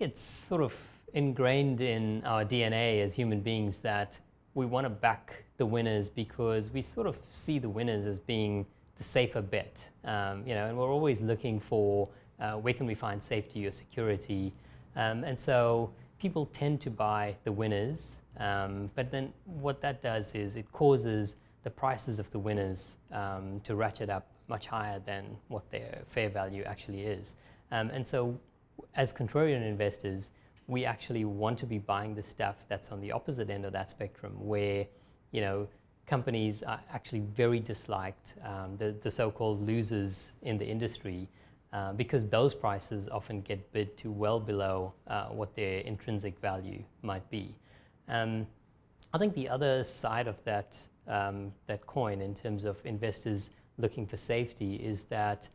it's sort of ingrained in our DNA as human beings that we want to back the winners because we sort of see the winners as being the safer bet, and we're always looking for where can we find safety or security, and so people tend to buy the winners, but then what that does is it causes the prices of the winners to ratchet up much higher than what their fair value actually is, and so as contrarian investors, we actually want to be buying the stuff that's on the opposite end of that spectrum, where companies are actually very disliked, the so-called losers in the industry, because those prices often get bid to well below what their intrinsic value might be. I think the other side of that coin, in terms of investors looking for safety, is that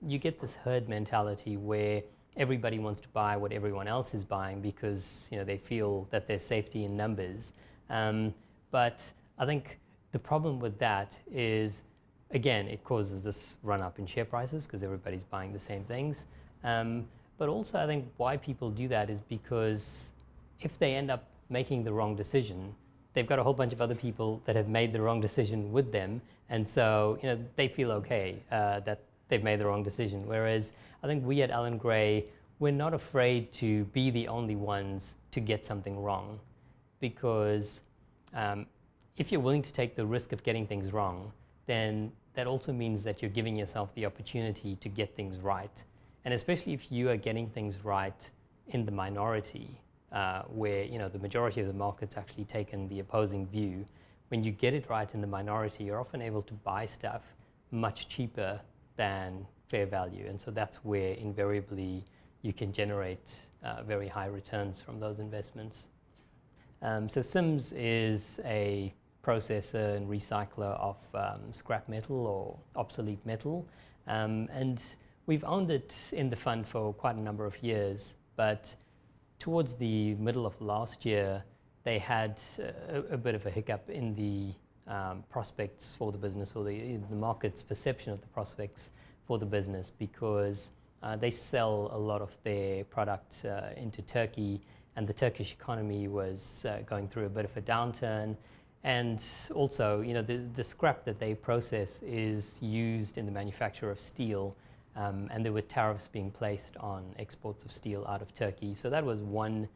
you get this herd mentality where everybody wants to buy what everyone else is buying because they feel that there's safety in numbers. But I think the problem with that is, again, it causes this run up in share prices because everybody's buying the same things. But also I think why people do that is because if they end up making the wrong decision, they've got a whole bunch of other people that have made the wrong decision with them. And so they feel okay that they've made the wrong decision. Whereas I think we at Allan Gray, we're not afraid to be the only ones to get something wrong, because if you're willing to take the risk of getting things wrong, then that also means that you're giving yourself the opportunity to get things right. And especially if you are getting things right in the minority, where the majority of the market's actually taken the opposing view, when you get it right in the minority, you're often able to buy stuff much cheaper than fair value. And so that's where invariably you can generate very high returns from those investments. So Sims is a processor and recycler of scrap metal or obsolete metal. And we've owned it in the fund for quite a number of years, but towards the middle of last year, they had a bit of a hiccup in the prospects for the business, or the market's perception of the prospects for the business, because they sell a lot of their product into Turkey, and the Turkish economy was going through a bit of a downturn. And also, the scrap that they process is used in the manufacture of steel, and there were tariffs being placed on exports of steel out of Turkey. So that was one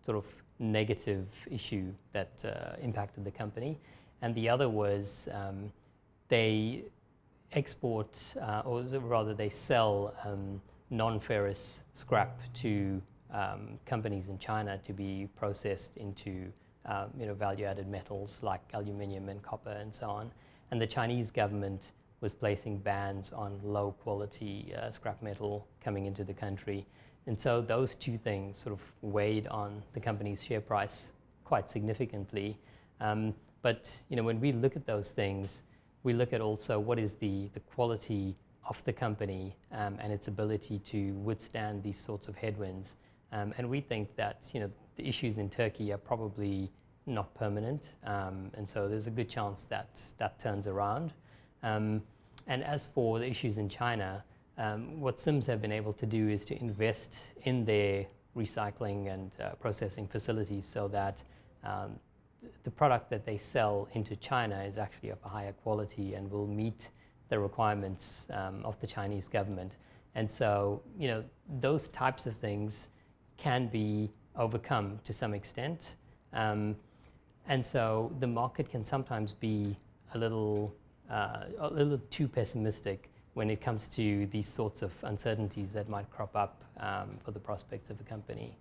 sort of negative issue that impacted the company. And the other was they export, or rather they sell non-ferrous scrap to companies in China to be processed into value-added metals like aluminium and copper and so on. And the Chinese government was placing bans on low-quality scrap metal coming into the country. And so those two things sort of weighed on the company's share price quite significantly. But when we look at those things, we look at also what is the quality of the company and its ability to withstand these sorts of headwinds. And we think that the issues in Turkey are probably not permanent, and so there's a good chance that that turns around. And as for the issues in China, what Sims have been able to do is to invest in their recycling and processing facilities so that the product that they sell into China is actually of a higher quality and will meet the requirements of the Chinese government. And so, those types of things can be overcome to some extent. And so the market can sometimes be a little too pessimistic when it comes to these sorts of uncertainties that might crop up for the prospects of a company.